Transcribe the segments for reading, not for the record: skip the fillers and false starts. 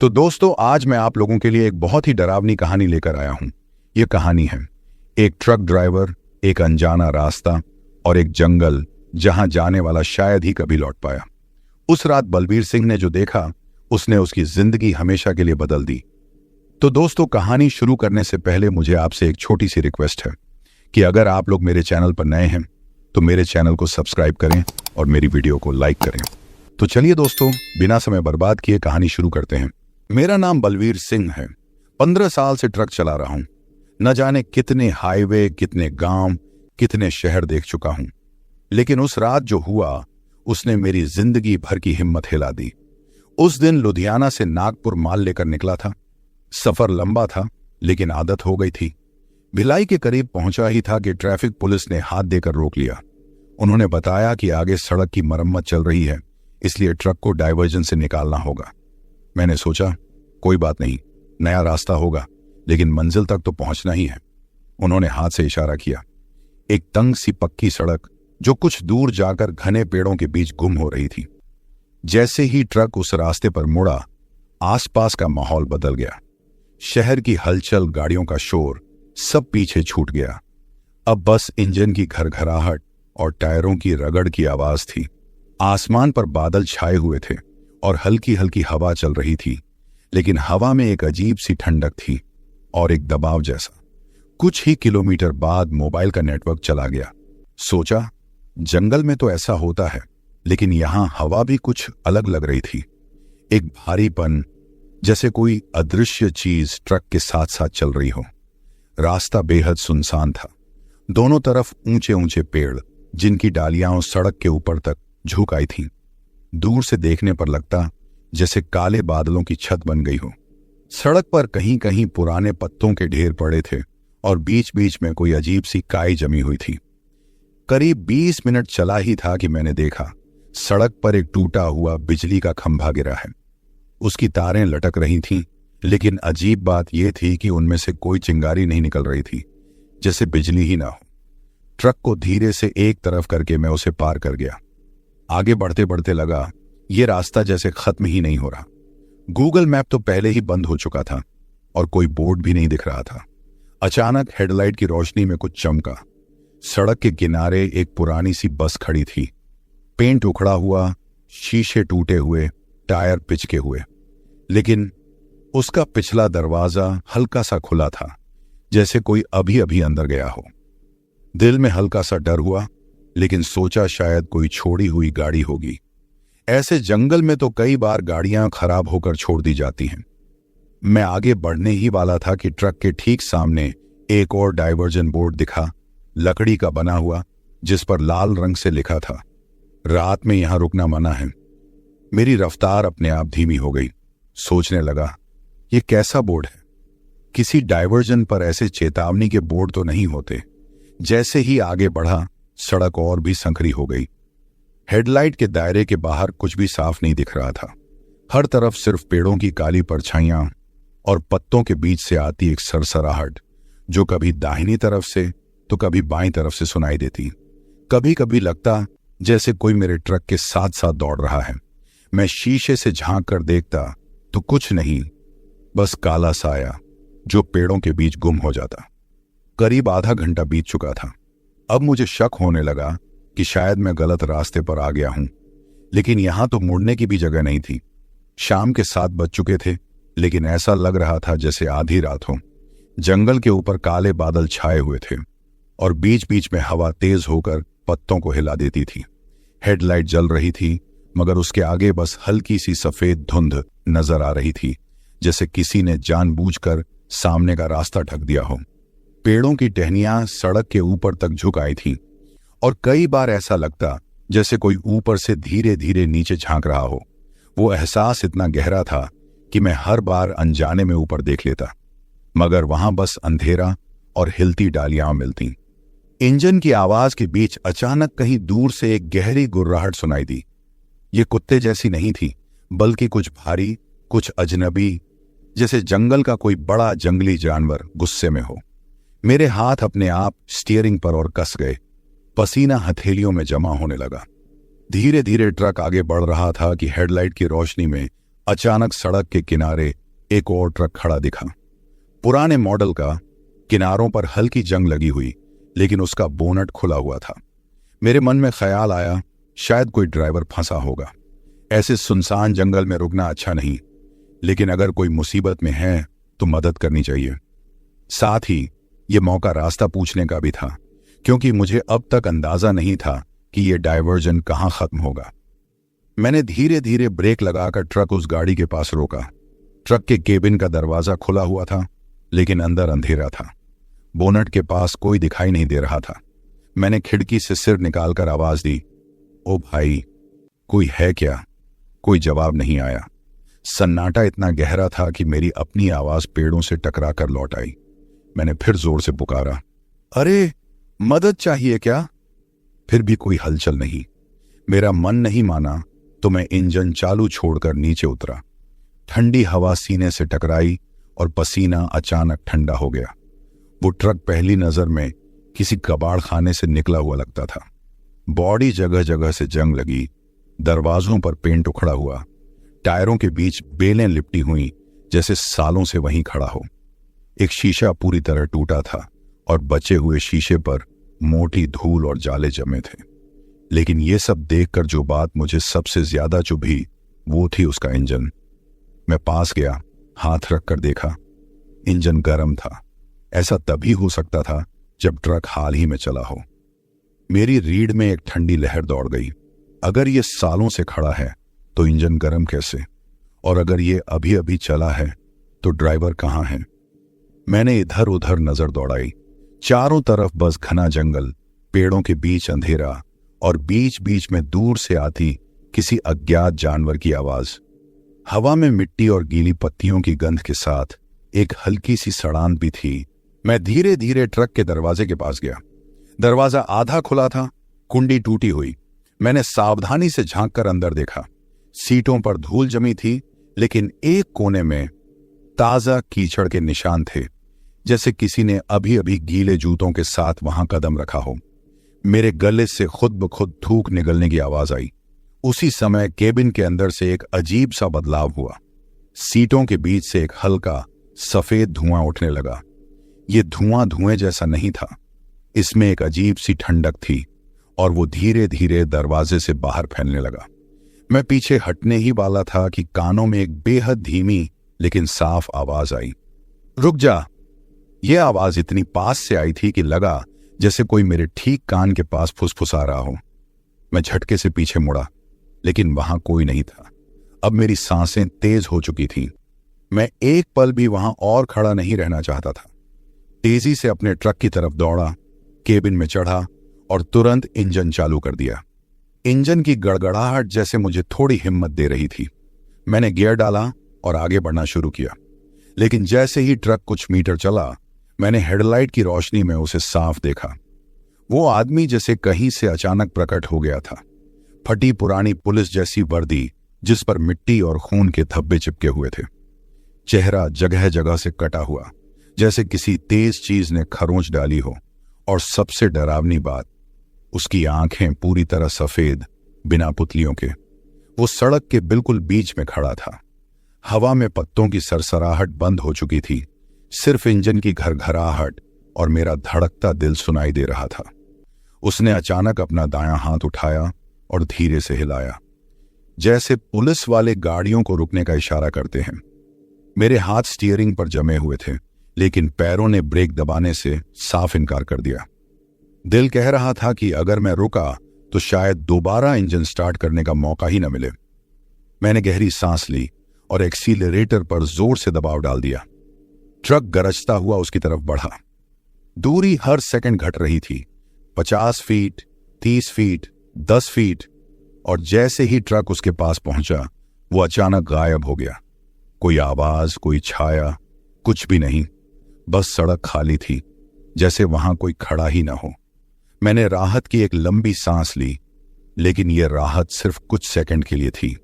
तो दोस्तों, आज मैं आप लोगों के लिए एक बहुत ही डरावनी कहानी लेकर आया हूं। यह कहानी है एक ट्रक ड्राइवर, एक अनजाना रास्ता और एक जंगल जहां जाने वाला शायद ही कभी लौट पाया। उस रात बलवीर सिंह ने जो देखा, उसने उसकी जिंदगी हमेशा के लिए बदल दी। तो दोस्तों, कहानी शुरू करने से पहले मुझे आपसे एक छोटी सी रिक्वेस्ट है कि अगर आप लोग मेरे चैनल पर नए हैं तो मेरे चैनल को सब्सक्राइब करें और मेरी वीडियो को लाइक करें। तो चलिए दोस्तों, बिना समय बर्बाद किए कहानी शुरू करते हैं। मेरा नाम बलवीर सिंह है। 15 साल से ट्रक चला रहा हूं। न जाने कितने हाईवे, कितने गांव, कितने शहर देख चुका हूं, लेकिन उस रात जो हुआ उसने मेरी जिंदगी भर की हिम्मत हिला दी। उस दिन लुधियाना से नागपुर माल लेकर निकला था। सफर लंबा था, लेकिन आदत हो गई थी। भिलाई के करीब पहुंचा ही था कि ट्रैफिक पुलिस ने हाथ देकर रोक लिया। उन्होंने बताया कि आगे सड़क की मरम्मत चल रही है, इसलिए ट्रक को डायवर्जन से निकालना होगा। मैंने सोचा, कोई बात नहीं, नया रास्ता होगा, लेकिन मंजिल तक तो पहुंचना ही है। उन्होंने हाथ से इशारा किया। एक तंग सी पक्की सड़क जो कुछ दूर जाकर घने पेड़ों के बीच गुम हो रही थी। जैसे ही ट्रक उस रास्ते पर मुड़ा, आसपास का माहौल बदल गया। शहर की हलचल, गाड़ियों का शोर, सब पीछे छूट गया। अब बस इंजन की घरघराहट और टायरों की रगड़ की आवाज थी। आसमान पर बादल छाए हुए थे और हल्की हल्की हवा चल रही थी, लेकिन हवा में एक अजीब सी ठंडक थी और एक दबाव जैसा। कुछ ही किलोमीटर बाद मोबाइल का नेटवर्क चला गया। सोचा, जंगल में तो ऐसा होता है, लेकिन यहां हवा भी कुछ अलग लग रही थी। एक भारीपन, जैसे कोई अदृश्य चीज ट्रक के साथ साथ चल रही हो। रास्ता बेहद सुनसान था। दोनों तरफ ऊंचे ऊंचे पेड़, जिनकी डालियां सड़क के ऊपर तक झुक आई थीं। दूर से देखने पर लगता जैसे काले बादलों की छत बन गई हो। सड़क पर कहीं कहीं पुराने पत्तों के ढेर पड़े थे और बीच बीच में कोई अजीब सी काई जमी हुई थी। करीब 20 मिनट चला ही था कि मैंने देखा, सड़क पर एक टूटा हुआ बिजली का खंभा गिरा है। उसकी तारें लटक रही थीं, लेकिन अजीब बात यह थी कि उनमें से कोई चिंगारी नहीं निकल रही थी, जैसे बिजली ही ना हो। ट्रक को धीरे से एक तरफ करके मैं उसे पार कर गया। आगे बढ़ते बढ़ते लगा, यह रास्ता जैसे खत्म ही नहीं हो रहा। गूगल मैप तो पहले ही बंद हो चुका था और कोई बोर्ड भी नहीं दिख रहा था। अचानक हेडलाइट की रोशनी में कुछ चमका। सड़क के किनारे एक पुरानी सी बस खड़ी थी। पेंट उखड़ा हुआ, शीशे टूटे हुए, टायर पिचके हुए, लेकिन उसका पिछला दरवाजा हल्का सा खुला था, जैसे कोई अभी अभी अंदर गया हो। दिल में हल्का सा डर हुआ, लेकिन सोचा शायद कोई छोड़ी हुई गाड़ी होगी। ऐसे जंगल में तो कई बार गाड़ियां खराब होकर छोड़ दी जाती हैं। मैं आगे बढ़ने ही वाला था कि ट्रक के ठीक सामने एक और डायवर्जन बोर्ड दिखा, लकड़ी का बना हुआ, जिस पर लाल रंग से लिखा था, रात में यहां रुकना मना है। मेरी रफ्तार अपने आप धीमी हो गई। सोचने लगा, यह कैसा बोर्ड है? किसी डायवर्जन पर ऐसे चेतावनी के बोर्ड तो नहीं होते। जैसे ही आगे बढ़ा, सड़क और भी संकरी हो गई। हेडलाइट के दायरे के बाहर कुछ भी साफ नहीं दिख रहा था। हर तरफ सिर्फ पेड़ों की काली परछाइयां और पत्तों के बीच से आती एक सरसराहट, जो कभी दाहिनी तरफ से तो कभी बाईं तरफ से सुनाई देती। कभी कभी लगता जैसे कोई मेरे ट्रक के साथ साथ दौड़ रहा है। मैं शीशे से झांक कर देखता तो कुछ नहीं, बस काला साया जो पेड़ों के बीच गुम हो जाता। करीब आधा घंटा बीत चुका था। अब मुझे शक होने लगा कि शायद मैं गलत रास्ते पर आ गया हूं, लेकिन यहां तो मुड़ने की भी जगह नहीं थी। शाम के 7 बज चुके थे, लेकिन ऐसा लग रहा था जैसे आधी रात हो। जंगल के ऊपर काले बादल छाए हुए थे और बीच बीच में हवा तेज होकर पत्तों को हिला देती थी। हेडलाइट जल रही थी, मगर उसके आगे बस हल्की सी सफेद धुंध नजर आ रही थी, जैसे किसी ने जानबूझकर सामने का रास्ता ढक दिया हो। पेड़ों की टहनियां सड़क के ऊपर तक झुक आई थीं और कई बार ऐसा लगता जैसे कोई ऊपर से धीरे धीरे नीचे झांक रहा हो। वो एहसास इतना गहरा था कि मैं हर बार अनजाने में ऊपर देख लेता, मगर वहां बस अंधेरा और हिलती डालियां मिलती। इंजन की आवाज के बीच अचानक कहीं दूर से एक गहरी गुर्राहट सुनाई दी। ये कुत्ते जैसी नहीं थी, बल्कि कुछ भारी, कुछ अजनबी, जैसे जंगल का कोई बड़ा जंगली जानवर गुस्से में हो। मेरे हाथ अपने आप स्टीयरिंग पर और कस गए। पसीना हथेलियों में जमा होने लगा। धीरे धीरे ट्रक आगे बढ़ रहा था कि हेडलाइट की रोशनी में अचानक सड़क के किनारे एक और ट्रक खड़ा दिखा। पुराने मॉडल का, किनारों पर हल्की जंग लगी हुई, लेकिन उसका बोनट खुला हुआ था। मेरे मन में ख्याल आया, शायद कोई ड्राइवर फंसा होगा। ऐसे सुनसान जंगल में रुकना अच्छा नहीं, लेकिन अगर कोई मुसीबत में है तो मदद करनी चाहिए। साथ ही ये मौका रास्ता पूछने का भी था, क्योंकि मुझे अब तक अंदाजा नहीं था कि ये डायवर्जन कहाँ खत्म होगा। मैंने धीरे धीरे ब्रेक लगाकर ट्रक उस गाड़ी के पास रोका। ट्रक के केबिन का दरवाजा खुला हुआ था, लेकिन अंदर अंधेरा था। बोनट के पास कोई दिखाई नहीं दे रहा था। मैंने खिड़की से सिर निकालकर आवाज दी, ओ भाई, कोई है क्या? कोई जवाब नहीं आया। सन्नाटा इतना गहरा था कि मेरी अपनी आवाज पेड़ों से टकरा कर लौट आई। मैंने फिर जोर से पुकारा, अरे मदद चाहिए क्या? फिर भी कोई हलचल नहीं। मेरा मन नहीं माना तो मैं इंजन चालू छोड़कर नीचे उतरा। ठंडी हवा सीने से टकराई और पसीना अचानक ठंडा हो गया। वो ट्रक पहली नजर में किसी कबाड़ खाने से निकला हुआ लगता था। बॉडी जगह जगह से जंग लगी, दरवाजों पर पेंट उखड़ा हुआ, टायरों के बीच बेलें लिपटी हुई जैसे सालों से वहीं खड़ा हो। एक शीशा पूरी तरह टूटा था और बचे हुए शीशे पर मोटी धूल और जाले जमे थे। लेकिन ये सब देखकर जो बात मुझे सबसे ज्यादा चुभी वो थी उसका इंजन। मैं पास गया, हाथ रखकर देखा। इंजन गर्म था। ऐसा तभी हो सकता था जब ट्रक हाल ही में चला हो। मेरी रीढ़ में एक ठंडी लहर दौड़ गई। अगर ये सालों से खड़ा है तो इंजन गर्म कैसे? और अगर ये अभी अभी चला है तो ड्राइवर कहाँ है? मैंने इधर उधर नजर दौड़ाई। चारों तरफ बस घना जंगल, पेड़ों के बीच अंधेरा और बीच बीच में दूर से आती किसी अज्ञात जानवर की आवाज। हवा में मिट्टी और गीली पत्तियों की गंध के साथ एक हल्की सी सड़ान भी थी। मैं धीरे धीरे ट्रक के दरवाजे के पास गया। दरवाजा आधा खुला था, कुंडी टूटी हुई। मैंने सावधानी से झांककर अंदर देखा। सीटों पर धूल जमी थी, लेकिन एक कोने में ताजा कीचड़ के निशान थे, जैसे किसी ने अभी अभी गीले जूतों के साथ वहां कदम रखा हो। मेरे गले से खुद ब खुद थूक निकलने की आवाज आई। उसी समय केबिन के अंदर से एक अजीब सा बदलाव हुआ। सीटों के बीच से एक हल्का सफेद धुआं उठने लगा। ये धुआं धुएं जैसा नहीं था, इसमें एक अजीब सी ठंडक थी और वो धीरे धीरे दरवाजे से बाहर फैलने लगा। मैं पीछे हटने ही वाला था कि कानों में एक बेहद धीमी लेकिन साफ आवाज आई, रुक जा। यह आवाज इतनी पास से आई थी कि लगा जैसे कोई मेरे ठीक कान के पास फुसफुसा रहा हो। मैं झटके से पीछे मुड़ा, लेकिन वहां कोई नहीं था। अब मेरी सांसें तेज हो चुकी थीं। मैं एक पल भी वहां और खड़ा नहीं रहना चाहता था। तेजी से अपने ट्रक की तरफ दौड़ा, केबिन में चढ़ा और तुरंत इंजन चालू कर दिया। इंजन की गड़गड़ाहट जैसे मुझे थोड़ी हिम्मत दे रही थी। मैंने गियर डाला और आगे बढ़ना शुरू किया, लेकिन जैसे ही ट्रक कुछ मीटर चला, मैंने हेडलाइट की रोशनी में उसे साफ देखा। वो आदमी जैसे कहीं से अचानक प्रकट हो गया था। फटी पुरानी पुलिस जैसी वर्दी जिस पर मिट्टी और खून के धब्बे चिपके हुए थे। चेहरा जगह जगह से कटा हुआ, जैसे किसी तेज चीज ने खरोंच डाली हो। और सबसे डरावनी बात, उसकी आंखें पूरी तरह सफेद, बिना पुतलियों के। वो सड़क के बिल्कुल बीच में खड़ा था। हवा में पत्तों की सरसराहट बंद हो चुकी थी। सिर्फ इंजन की घरघराहट और मेरा धड़कता दिल सुनाई दे रहा था। उसने अचानक अपना दायां हाथ उठाया और धीरे से हिलाया, जैसे पुलिस वाले गाड़ियों को रुकने का इशारा करते हैं। मेरे हाथ स्टीयरिंग पर जमे हुए थे, लेकिन पैरों ने ब्रेक दबाने से साफ इनकार कर दिया। दिल कह रहा था कि अगर मैं रुका तो शायद दोबारा इंजन स्टार्ट करने का मौका ही न मिले। मैंने गहरी सांस ली और एक्सीलरेटर पर जोर से दबाव डाल दिया। ट्रक गरजता हुआ उसकी तरफ बढ़ा। दूरी हर सेकंड घट रही थी। 50 फीट, 30 फीट, 10 फीट, और जैसे ही ट्रक उसके पास पहुंचा, वो अचानक गायब हो गया। कोई आवाज, कोई छाया, कुछ भी नहीं। बस सड़क खाली थी, जैसे वहां कोई खड़ा ही ना हो। मैंने राहत की एक लंबी सांस ली, लेकिन यह राहत सिर्फ कुछ सेकंड के लिए थी।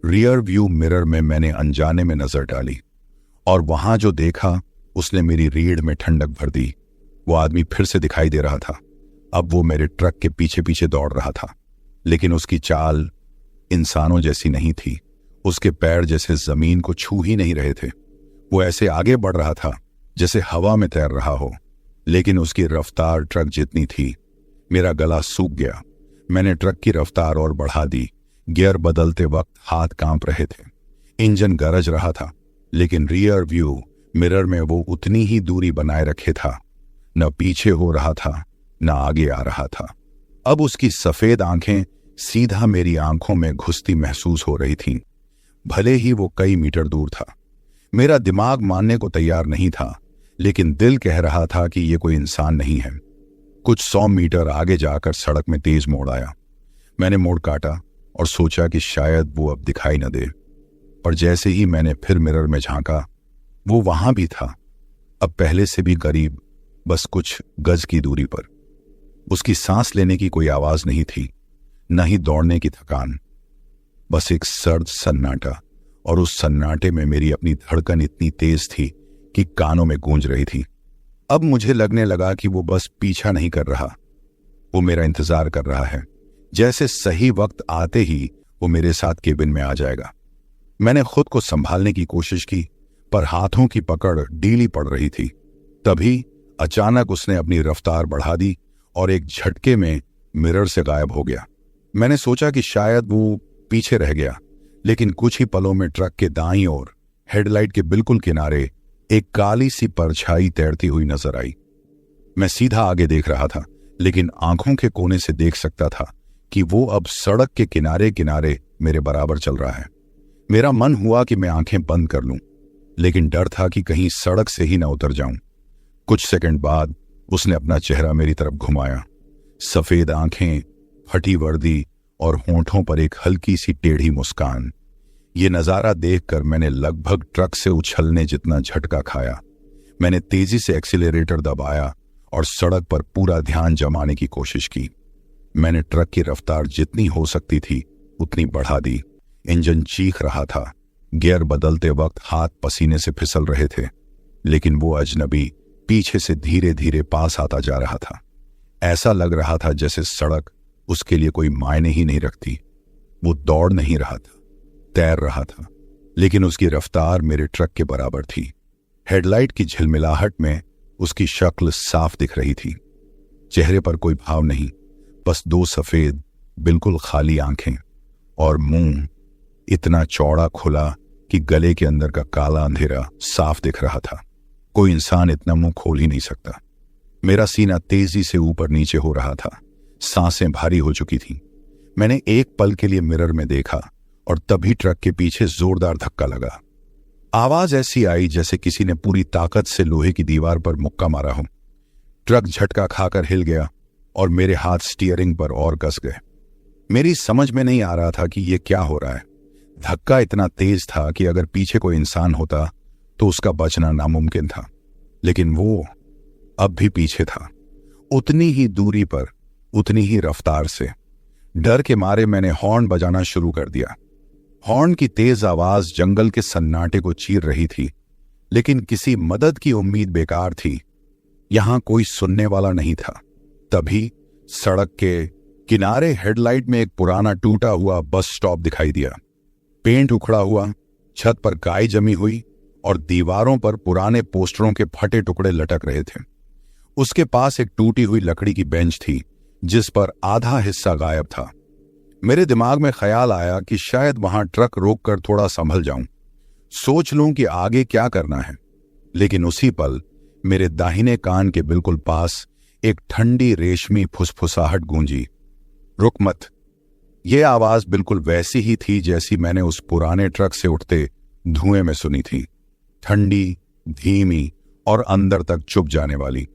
रियर व्यू मिरर में मैंने अनजाने में नजर डाली और वहां जो देखा उसने मेरी रीढ़ में ठंडक भर दी। वो आदमी फिर से दिखाई दे रहा था। अब वो मेरे ट्रक के पीछे पीछे दौड़ रहा था, लेकिन उसकी चाल इंसानों जैसी नहीं थी। उसके पैर जैसे जमीन को छू ही नहीं रहे थे। वो ऐसे आगे बढ़ रहा था जैसे हवा में तैर रहा हो, लेकिन उसकी रफ्तार ट्रक जितनी थी। मेरा गला सूख गया। मैंने ट्रक की रफ्तार और बढ़ा दी। गियर बदलते वक्त हाथ कांप रहे थे। इंजन गरज रहा था, लेकिन रियर व्यू मिरर में वो उतनी ही दूरी बनाए रखे था। न पीछे हो रहा था, न आगे आ रहा था। अब उसकी सफेद आंखें सीधा मेरी आंखों में घुसती महसूस हो रही थीं, भले ही वो कई मीटर दूर था। मेरा दिमाग मानने को तैयार नहीं था, लेकिन दिल कह रहा था कि ये कोई इंसान नहीं है। कुछ 100 मीटर आगे जाकर सड़क में तेज मोड़ आया। मैंने मोड़ काटा और सोचा कि शायद वो अब दिखाई न दे, पर जैसे ही मैंने फिर मिरर में झांका, वो वहां भी था, अब पहले से भी करीब, बस कुछ गज की दूरी पर। उसकी सांस लेने की कोई आवाज नहीं थी, न ही दौड़ने की थकान, बस एक सर्द सन्नाटा। और उस सन्नाटे में मेरी अपनी धड़कन इतनी तेज थी कि कानों में गूंज रही थी। अब मुझे लगने लगा कि वो बस पीछा नहीं कर रहा, वो मेरा इंतजार कर रहा है, जैसे सही वक्त आते ही वो मेरे साथ केबिन में आ जाएगा। मैंने खुद को संभालने की कोशिश की, पर हाथों की पकड़ ढीली पड़ रही थी। तभी अचानक उसने अपनी रफ्तार बढ़ा दी और एक झटके में मिरर से गायब हो गया। मैंने सोचा कि शायद वो पीछे रह गया, लेकिन कुछ ही पलों में ट्रक के दाईं ओर हेडलाइट के बिल्कुल किनारे एक काली सी परछाई तैरती हुई नजर आई। मैं सीधा आगे देख रहा था, लेकिन आंखों के कोने से देख सकता था कि वो अब सड़क के किनारे किनारे मेरे बराबर चल रहा है। मेरा मन हुआ कि मैं आंखें बंद कर लूं, लेकिन डर था कि कहीं सड़क से ही न उतर जाऊं। कुछ सेकंड बाद उसने अपना चेहरा मेरी तरफ घुमाया। सफेद आंखें, फटी वर्दी और होंठों पर एक हल्की सी टेढ़ी मुस्कान। ये नजारा देखकर मैंने लगभग ट्रक से उछलने जितना झटका खाया। मैंने तेजी से एक्सीलरेटर दबाया और सड़क पर पूरा ध्यान जमाने की कोशिश की। मैंने ट्रक की रफ्तार जितनी हो सकती थी उतनी बढ़ा दी। इंजन चीख रहा था। गियर बदलते वक्त हाथ पसीने से फिसल रहे थे, लेकिन वो अजनबी पीछे से धीरे धीरे पास आता जा रहा था। ऐसा लग रहा था जैसे सड़क उसके लिए कोई मायने ही नहीं रखती। वो दौड़ नहीं रहा था, तैर रहा था, लेकिन उसकी रफ्तार मेरे ट्रक के बराबर थी। हेडलाइट की झिलमिलाहट में उसकी शक्ल साफ दिख रही थी। चेहरे पर कोई भाव नहीं, बस 2 सफेद बिल्कुल खाली आंखें और मुंह इतना चौड़ा खुला कि गले के अंदर का काला अंधेरा साफ दिख रहा था। कोई इंसान इतना मुंह खोल ही नहीं सकता। मेरा सीना तेजी से ऊपर नीचे हो रहा था, सांसें भारी हो चुकी थीं। मैंने एक पल के लिए मिरर में देखा और तभी ट्रक के पीछे जोरदार धक्का लगा। आवाज ऐसी आई जैसे किसी ने पूरी ताकत से लोहे की दीवार पर मुक्का मारा हो। ट्रक झटका खाकर हिल गया और मेरे हाथ स्टीयरिंग पर और कस गए। मेरी समझ में नहीं आ रहा था कि यह क्या हो रहा है। धक्का इतना तेज था कि अगर पीछे कोई इंसान होता तो उसका बचना नामुमकिन था, लेकिन वो अब भी पीछे था, उतनी ही दूरी पर, उतनी ही रफ्तार से। डर के मारे मैंने हॉर्न बजाना शुरू कर दिया। हॉर्न की तेज आवाज जंगल के सन्नाटे को चीर रही थी, लेकिन किसी मदद की उम्मीद बेकार थी। यहां कोई सुनने वाला नहीं था। तभी सड़क के किनारे हेडलाइट में एक पुराना टूटा हुआ बस स्टॉप दिखाई दिया। पेंट उखड़ा हुआ, छत पर काई जमी हुई और दीवारों पर पुराने पोस्टरों के फटे टुकड़े लटक रहे थे। उसके पास एक टूटी हुई लकड़ी की बेंच थी जिस पर आधा हिस्सा गायब था। मेरे दिमाग में ख्याल आया कि शायद वहां ट्रक रोककर थोड़ा संभल जाऊं, सोच लूं कि आगे क्या करना है। लेकिन उसी पल मेरे दाहिने कान के बिल्कुल पास एक ठंडी रेशमी फुसफुसाहट गूंजी। रुक मत। यह आवाज बिल्कुल वैसी ही थी जैसी मैंने उस पुराने ट्रक से उठते धुएं में सुनी थी, ठंडी, धीमी और अंदर तक चुभ जाने वाली।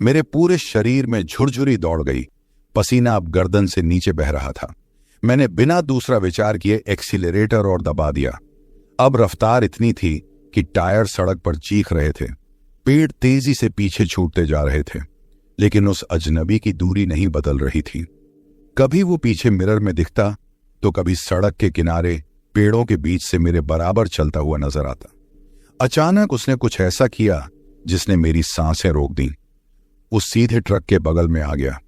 मेरे पूरे शरीर में झुरझुरी दौड़ गई। पसीना अब गर्दन से नीचे बह रहा था। मैंने बिना दूसरा विचार किए एक्सीलरेटर और दबा दिया। अब रफ्तार इतनी थी कि टायर सड़क पर चीख रहे थे। पेड़ तेजी से पीछे छूटते जा रहे थे, लेकिन उस अजनबी की दूरी नहीं बदल रही थी। कभी वो पीछे मिरर में दिखता तो कभी सड़क के किनारे पेड़ों के बीच से मेरे बराबर चलता हुआ नजर आता। अचानक उसने कुछ ऐसा किया जिसने मेरी सांसें रोक दी। उस सीधे ट्रक के बगल में आ गया,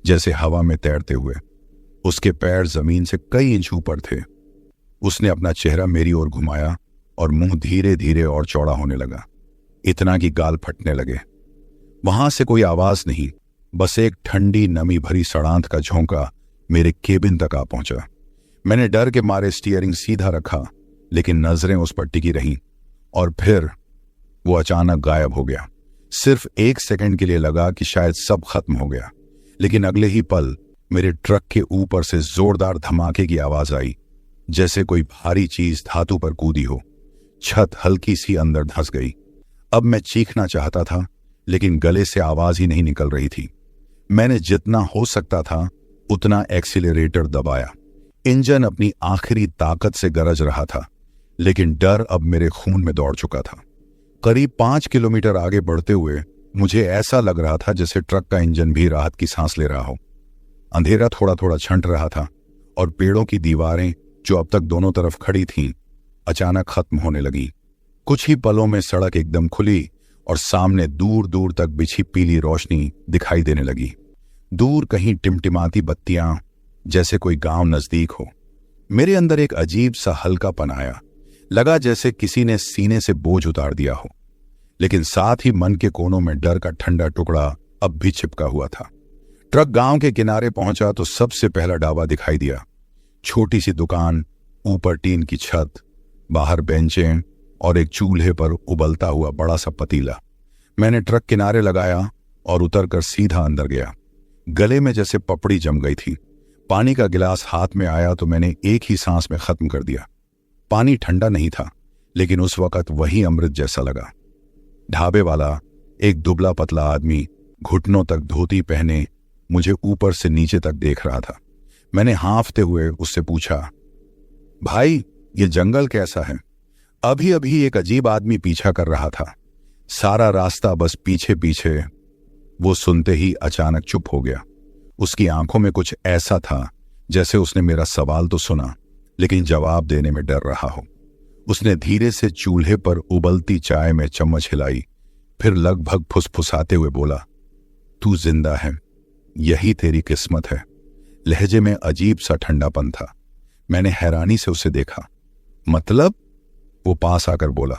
जैसे हवा में तैरते हुए। उसके पैर जमीन से कई इंच ऊपर थे। उसने अपना चेहरा मेरी ओर घुमाया और मुंह धीरे धीरे और चौड़ा होने लगा, इतना कि गाल फटने लगे। वहां से कोई आवाज नहीं, बस एक ठंडी नमी भरी सड़ांत का झोंका मेरे केबिन तक आ पहुंचा। मैंने डर के मारे स्टीयरिंग सीधा रखा, लेकिन नजरें उस पर टिकी रहीं और फिर वो अचानक गायब हो गया। सिर्फ 1 सेकंड के लिए लगा कि शायद सब खत्म हो गया, लेकिन अगले ही पल मेरे ट्रक के ऊपर से जोरदार धमाके की आवाज आई, जैसे कोई भारी चीज धातु पर कूदी हो। छत हल्की सी अंदर धंस गई। अब मैं चीखना चाहता था, लेकिन गले से आवाज ही नहीं निकल रही थी। मैंने जितना हो सकता था उतना एक्सीलरेटर दबाया। इंजन अपनी आखिरी ताकत से गरज रहा था, लेकिन डर अब मेरे खून में दौड़ चुका था। करीब 5 किलोमीटर आगे बढ़ते हुए मुझे ऐसा लग रहा था जैसे ट्रक का इंजन भी राहत की सांस ले रहा हो। अंधेरा थोड़ा थोड़ा छंट रहा था और पेड़ों की दीवारें जो अब तक दोनों तरफ खड़ी थीं, अचानक खत्म होने लगी। कुछ ही पलों में सड़क एकदम खुली और सामने दूर दूर तक बिछी पीली रोशनी दिखाई देने लगी। दूर कहीं टिमटिमाती बत्तियां, जैसे कोई गांव नजदीक हो। मेरे अंदर एक अजीब सा हल्कापन आया, लगा जैसे किसी ने सीने से बोझ उतार दिया हो। लेकिन साथ ही मन के कोनों में डर का ठंडा टुकड़ा अब भी चिपका हुआ था। ट्रक गांव के किनारे पहुंचा तो सबसे पहला ढाबा दिखाई दिया। छोटी सी दुकान, ऊपर टीन की छत, बाहर बेंचें और एक चूल्हे पर उबलता हुआ बड़ा सा पतीला। मैंने ट्रक किनारे लगाया और उतरकर सीधा अंदर गया। गले में जैसे पपड़ी जम गई थी। पानी का गिलास हाथ में आया तो मैंने एक ही सांस में खत्म कर दिया। पानी ठंडा नहीं था, लेकिन उस वक्त वही अमृत जैसा लगा। ढाबे वाला, एक दुबला पतला आदमी, घुटनों तक धोती पहने, मुझे ऊपर से नीचे तक देख रहा था। मैंने हाँफते हुए उससे पूछा, भाई ये जंगल कैसा है? अभी अभी एक अजीब आदमी पीछा कर रहा था, सारा रास्ता बस पीछे पीछे। वो सुनते ही अचानक चुप हो गया। उसकी आंखों में कुछ ऐसा था जैसे उसने मेरा सवाल तो सुना, लेकिन जवाब देने में डर रहा हो। उसने धीरे से चूल्हे पर उबलती चाय में चम्मच हिलाई, फिर लगभग फुसफुसाते हुए बोला, तू जिंदा है, यही तेरी किस्मत है। लहजे में अजीब सा ठंडापन था। मैंने हैरानी से उसे देखा। मतलब? वो पास आकर बोला,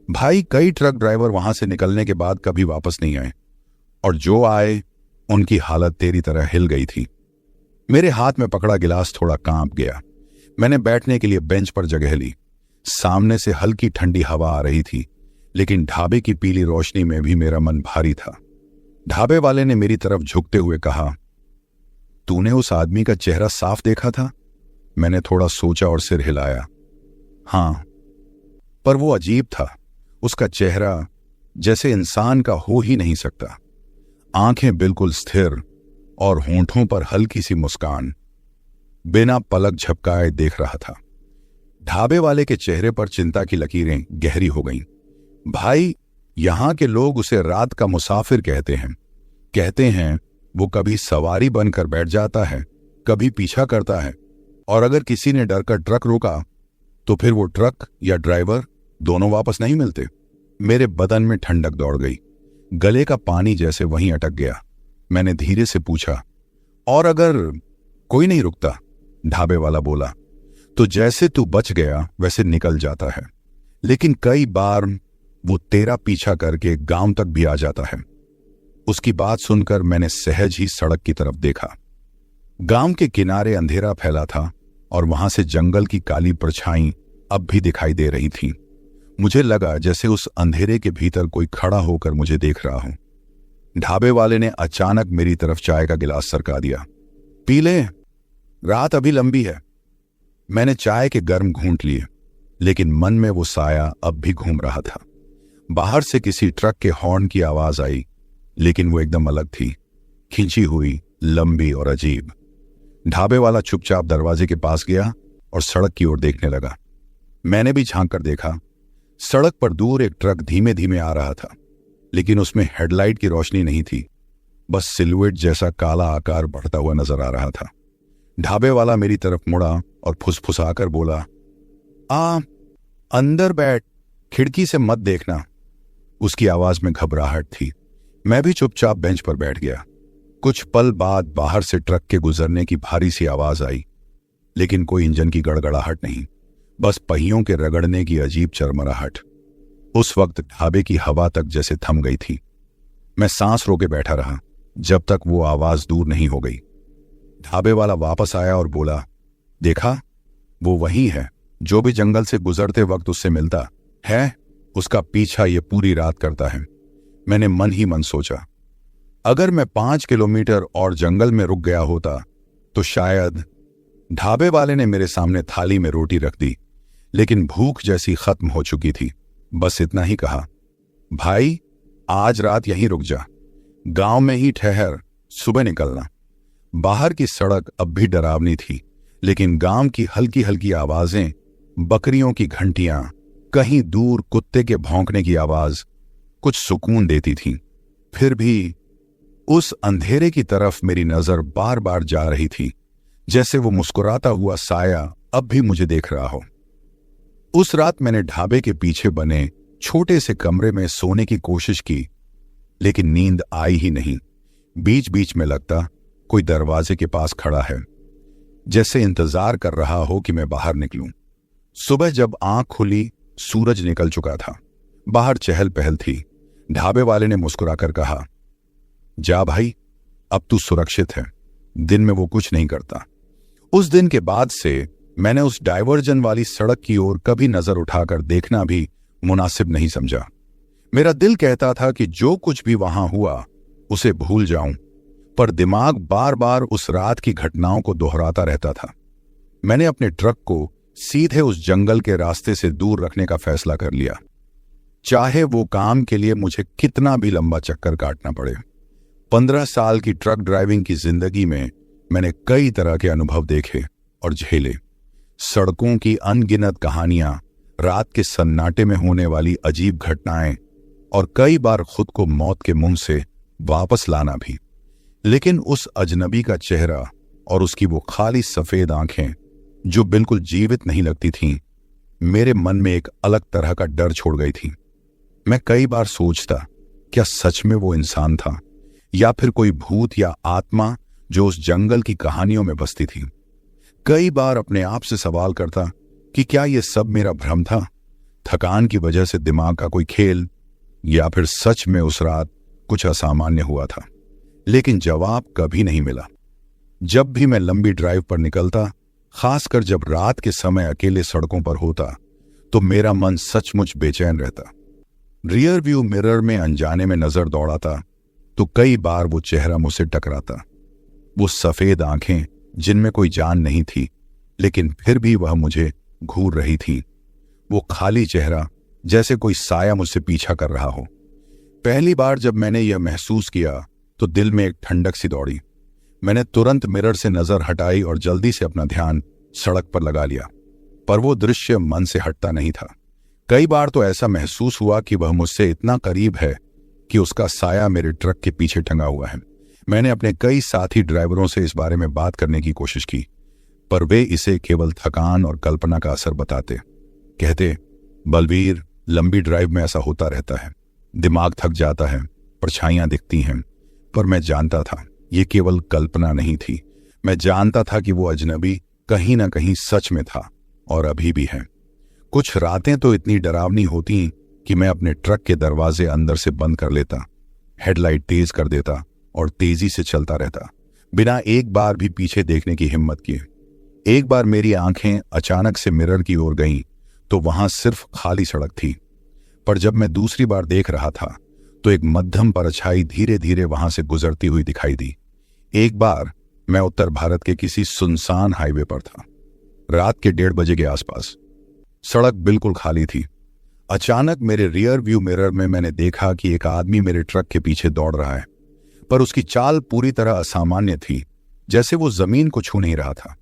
भाई कई ट्रक ड्राइवर वहां से निकलने के बाद कभी वापस नहीं आए, और जो आए उनकी हालत तेरी तरह हिल गई थी। मेरे हाथ में पकड़ा गिलास थोड़ा कांप गया। मैंने बैठने के लिए बेंच पर जगह ली। सामने से हल्की ठंडी हवा आ रही थी, लेकिन ढाबे की पीली रोशनी में भी मेरा मन भारी था। ढाबे वाले ने मेरी तरफ झुकते हुए कहा, तूने उस आदमी का चेहरा साफ देखा था? मैंने थोड़ा सोचा और सिर हिलाया। हां, पर वो अजीब था। उसका चेहरा जैसे इंसान का हो ही नहीं सकता। आंखें बिल्कुल स्थिर और होंठों पर हल्की सी मुस्कान। बिना पलक झपकाए देख रहा था। ढाबे वाले के चेहरे पर चिंता की लकीरें गहरी हो गईं। भाई, यहां के लोग उसे रात का मुसाफिर कहते हैं वो कभी सवारी बनकर बैठ जाता है, कभी पीछा करता है, और अगर किसी ने डर कर ट्रक रोका तो फिर वो ट्रक या ड्राइवर दोनों वापस नहीं मिलते। मेरे बदन में ठंडक दौड़ गई। गले का पानी जैसे वहीं अटक गया। मैंने धीरे से पूछा, और अगर कोई नहीं रुकता? ढाबे वाला बोला, तो जैसे तू बच गया वैसे निकल जाता है, लेकिन कई बार वो तेरा पीछा करके गांव तक भी आ जाता है। उसकी बात सुनकर मैंने सहज ही सड़क की तरफ देखा। गांव के किनारे अंधेरा फैला था और वहां से जंगल की काली परछाई अब भी दिखाई दे रही थी। मुझे लगा जैसे उस अंधेरे के भीतर कोई खड़ा होकर मुझे देख रहा हो। ढाबे वाले ने अचानक मेरी तरफ चाय का गिलास सरका दिया। पी ले, रात अभी लंबी है। मैंने चाय के गर्म घूंट लिए, लेकिन मन में वो साया अब भी घूम रहा था। बाहर से किसी ट्रक के हॉर्न की आवाज आई, लेकिन वो एकदम अलग थी, खिंची हुई, लंबी और अजीब। ढाबे वाला चुपचाप दरवाजे के पास गया और सड़क की ओर देखने लगा। मैंने भी झांक कर देखा। सड़क पर दूर एक ट्रक धीमे धीमे आ रहा था, लेकिन उसमें हेडलाइट की रोशनी नहीं थी, बस सिलुएट जैसा काला आकार बढ़ता हुआ नजर आ रहा था। ढाबे वाला मेरी तरफ मुड़ा और फुसफुसाकर बोला, अंदर बैठ, खिड़की से मत देखना। उसकी आवाज में घबराहट थी। मैं भी चुपचाप बेंच पर बैठ गया। कुछ पल बाद बाहर से ट्रक के गुजरने की भारी सी आवाज आई, लेकिन कोई इंजन की गड़गड़ाहट नहीं। बस पहियों के रगड़ने की अजीब चरमराहट। उस वक्त ढाबे की हवा तक जैसे थम गई थी। मैं सांस रोके बैठा रहा जब तक वो आवाज दूर नहीं हो गई। ढाबे वाला वापस आया और बोला, देखा, वो वही है जो भी जंगल से गुजरते वक्त उससे मिलता है, उसका पीछा ये पूरी रात करता है। मैंने मन ही मन सोचा, अगर मैं 5 किलोमीटर और जंगल में रुक गया होता तो शायद। ढाबे वाले ने मेरे सामने थाली में रोटी रख दी, लेकिन भूख जैसी खत्म हो चुकी थी। बस इतना ही कहा, भाई आज रात यहीं रुक जा, गांव में ही ठहर, सुबह निकलना। बाहर की सड़क अब भी डरावनी थी, लेकिन गांव की हल्की हल्की आवाजें, बकरियों की घंटियां, कहीं दूर कुत्ते के भौंकने की आवाज कुछ सुकून देती थी। फिर भी उस अंधेरे की तरफ मेरी नजर बार बार जा रही थी, जैसे वो मुस्कुराता हुआ साया अब भी मुझे देख रहा हो। उस रात मैंने ढाबे के पीछे बने छोटे से कमरे में सोने की कोशिश की, लेकिन नींद आई ही नहीं। बीच बीच में लगता कोई दरवाजे के पास खड़ा है, जैसे इंतजार कर रहा हो कि मैं बाहर निकलूं। सुबह जब आंख खुली, सूरज निकल चुका था। बाहर चहल पहल थी। ढाबे वाले ने मुस्कुराकर कहा, जा भाई, अब तू सुरक्षित है, दिन में वो कुछ नहीं करता। उस दिन के बाद से मैंने उस डायवर्जन वाली सड़क की ओर कभी नजर उठाकर देखना भी मुनासिब नहीं समझा। मेरा दिल कहता था कि जो कुछ भी वहां हुआ उसे भूल जाऊं, पर दिमाग बार बार उस रात की घटनाओं को दोहराता रहता था। मैंने अपने ट्रक को सीधे उस जंगल के रास्ते से दूर रखने का फैसला कर लिया, चाहे वो काम के लिए मुझे कितना भी लंबा चक्कर काटना पड़े। 15 साल की ट्रक ड्राइविंग की जिंदगी में मैंने कई तरह के अनुभव देखे और झेले। सड़कों की अनगिनत कहानियां, रात के सन्नाटे में होने वाली अजीब घटनाएं और कई बार खुद को मौत के मुंह से वापस लाना भी। लेकिन उस अजनबी का चेहरा और उसकी वो खाली सफेद आंखें जो बिल्कुल जीवित नहीं लगती थीं, मेरे मन में एक अलग तरह का डर छोड़ गई थी। मैं कई बार सोचता, क्या सच में वो इंसान था या फिर कोई भूत या आत्मा जो उस जंगल की कहानियों में बसती थी। कई बार अपने आप से सवाल करता कि क्या ये सब मेरा भ्रम था, थकान की वजह से दिमाग का कोई खेल, या फिर सच में उस रात कुछ असामान्य हुआ था। लेकिन जवाब कभी नहीं मिला। जब भी मैं लंबी ड्राइव पर निकलता, खासकर जब रात के समय अकेले सड़कों पर होता, तो मेरा मन सचमुच बेचैन रहता। रियर व्यू मिरर में अनजाने में नजर दौड़ाता तो कई बार वो चेहरा मुझसे टकराता। वो सफेद आंखें जिनमें कोई जान नहीं थी, लेकिन फिर भी वह मुझे घूर रही थी। वो खाली चेहरा, जैसे कोई साया मुझसे पीछा कर रहा हो। पहली बार जब मैंने यह महसूस किया तो दिल में एक ठंडक सी दौड़ी। मैंने तुरंत मिरर से नजर हटाई और जल्दी से अपना ध्यान सड़क पर लगा लिया, पर वो दृश्य मन से हटता नहीं था। कई बार तो ऐसा महसूस हुआ कि वह मुझसे इतना करीब है कि उसका साया मेरे ट्रक के पीछे टंगा हुआ है। मैंने अपने कई साथी ड्राइवरों से इस बारे में बात करने की कोशिश की, पर वे इसे केवल थकान और कल्पना का असर बताते। कहते, बलवीर, लंबी ड्राइव में ऐसा होता रहता है, दिमाग थक जाता है, परछाइयां दिखती हैं। पर मैं जानता था ये केवल कल्पना नहीं थी। मैं जानता था कि वो अजनबी कहीं ना कहीं सच में था और अभी भी है। कुछ रातें तो इतनी डरावनी होती कि मैं अपने ट्रक के दरवाजे अंदर से बंद कर लेता, हेडलाइट तेज कर देता और तेजी से चलता रहता, बिना एक बार भी पीछे देखने की हिम्मत किए। एक बार मेरी आंखें अचानक से मिरर की ओर गईं तो वहां सिर्फ खाली सड़क थी, पर जब मैं दूसरी बार देख रहा था तो एक मध्यम परछाई धीरे धीरे वहां से गुजरती हुई दिखाई दी। एक बार मैं उत्तर भारत के किसी सुनसान हाईवे पर था, रात के 1:30 बजे के आसपास। सड़क बिल्कुल खाली थी। अचानक मेरे रियर व्यू मिरर में मैंने देखा कि एक आदमी मेरे ट्रक के पीछे दौड़ रहा है, पर उसकी चाल पूरी तरह असामान्य थी, जैसे वो जमीन को छू नहीं रहा था।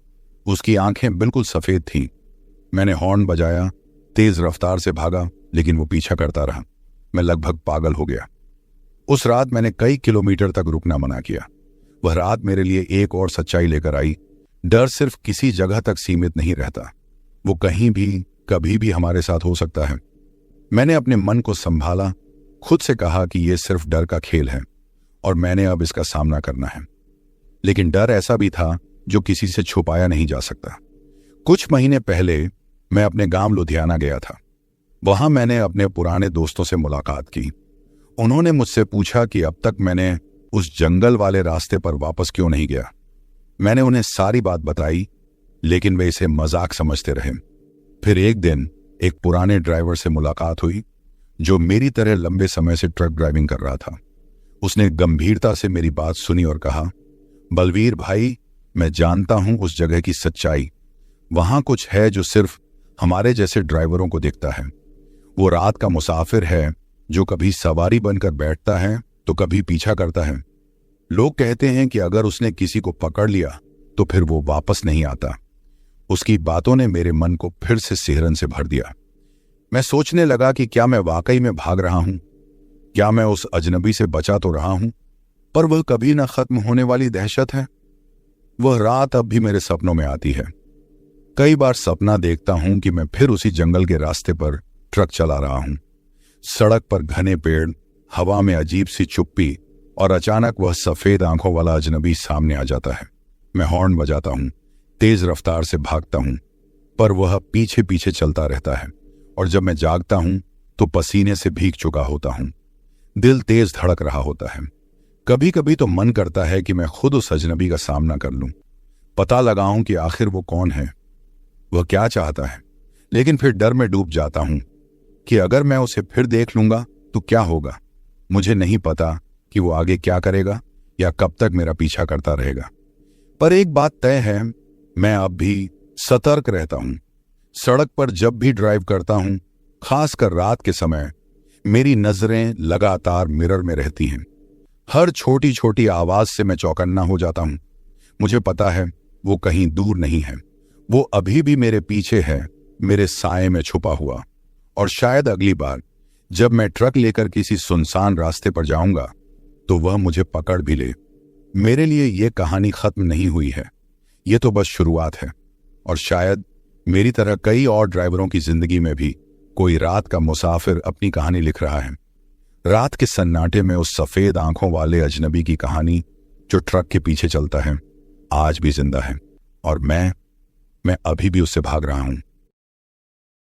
उसकी आंखें बिल्कुल सफेद थीं। मैंने हॉर्न बजाया, तेज रफ्तार से भागा, लेकिन वो पीछा करता रहा। मैं लगभग पागल हो गया। उस रात मैंने कई किलोमीटर तक रुकना मना किया। वह रात मेरे लिए एक और सच्चाई लेकर आई। डर सिर्फ किसी जगह तक सीमित नहीं रहता, वो कहीं भी कभी भी हमारे साथ हो सकता है। मैंने अपने मन को संभाला, खुद से कहा कि यह सिर्फ डर का खेल है और मैंने अब इसका सामना करना है। लेकिन डर ऐसा भी था जो किसी से छुपाया नहीं जा सकता। कुछ महीने पहले मैं अपने गांव लुधियाना गया था। वहां मैंने अपने पुराने दोस्तों से मुलाकात की। उन्होंने मुझसे पूछा कि अब तक मैंने उस जंगल वाले रास्ते पर वापस क्यों नहीं गया। मैंने उन्हें सारी बात बताई, लेकिन वे इसे मजाक समझते रहे। फिर एक दिन एक पुराने ड्राइवर से मुलाकात हुई जो मेरी तरह लंबे समय से ट्रक ड्राइविंग कर रहा था। उसने गंभीरता से मेरी बात सुनी और कहा, बलवीर भाई, मैं जानता हूं उस जगह की सच्चाई। वहां कुछ है जो सिर्फ हमारे जैसे ड्राइवरों को दिखता है। वो रात का मुसाफिर है जो कभी सवारी बनकर बैठता है तो कभी पीछा करता है। लोग कहते हैं कि अगर उसने किसी को पकड़ लिया तो फिर वो वापस नहीं आता। उसकी बातों ने मेरे मन को फिर से सिहरन से भर दिया। मैं सोचने लगा कि क्या मैं वाकई में भाग रहा हूं? क्या मैं उस अजनबी से बचा तो रहा हूं, पर वह कभी ना खत्म होने वाली दहशत है। वह रात अब भी मेरे सपनों में आती है। कई बार सपना देखता हूं कि मैं फिर उसी जंगल के रास्ते पर ट्रक चला रहा हूं। सड़क पर घने पेड़, हवा में अजीब सी चुप्पी, और अचानक वह सफेद आंखों वाला अजनबी सामने आ जाता है। मैं हॉर्न बजाता हूं, तेज रफ्तार से भागता हूं, पर वह पीछे पीछे चलता रहता है। और जब मैं जागता हूं तो पसीने से भीग चुका होता हूं। दिल तेज धड़क रहा होता है। कभी कभी तो मन करता है कि मैं खुद उस अजनबी का सामना कर लूं, पता लगाऊं कि आखिर वो कौन है, वह क्या चाहता है। लेकिन फिर डर में डूब जाता हूं कि अगर मैं उसे फिर देख लूंगा तो क्या होगा। मुझे नहीं पता कि वो आगे क्या करेगा या कब तक मेरा पीछा करता रहेगा। पर एक बात तय है, मैं अब भी सतर्क रहता हूं। सड़क पर जब भी ड्राइव करता हूं, खासकर रात के समय, मेरी नजरें लगातार मिरर में रहती हैं। हर छोटी छोटी आवाज से मैं चौकन्ना हो जाता हूं। मुझे पता है वो कहीं दूर नहीं है, वो अभी भी मेरे पीछे है, मेरे साए में छुपा हुआ। और शायद अगली बार जब मैं ट्रक लेकर किसी सुनसान रास्ते पर जाऊंगा तो वह मुझे पकड़ भी ले। मेरे लिए यह कहानी खत्म नहीं हुई है, यह तो बस शुरुआत है। और शायद मेरी तरह कई और ड्राइवरों की जिंदगी में भी कोई रात का मुसाफिर अपनी कहानी लिख रहा है। रात के सन्नाटे में उस सफेद आंखों वाले अजनबी की कहानी जो ट्रक के पीछे चलता है, आज भी जिंदा है। और मैं अभी भी उससे भाग रहा हूं।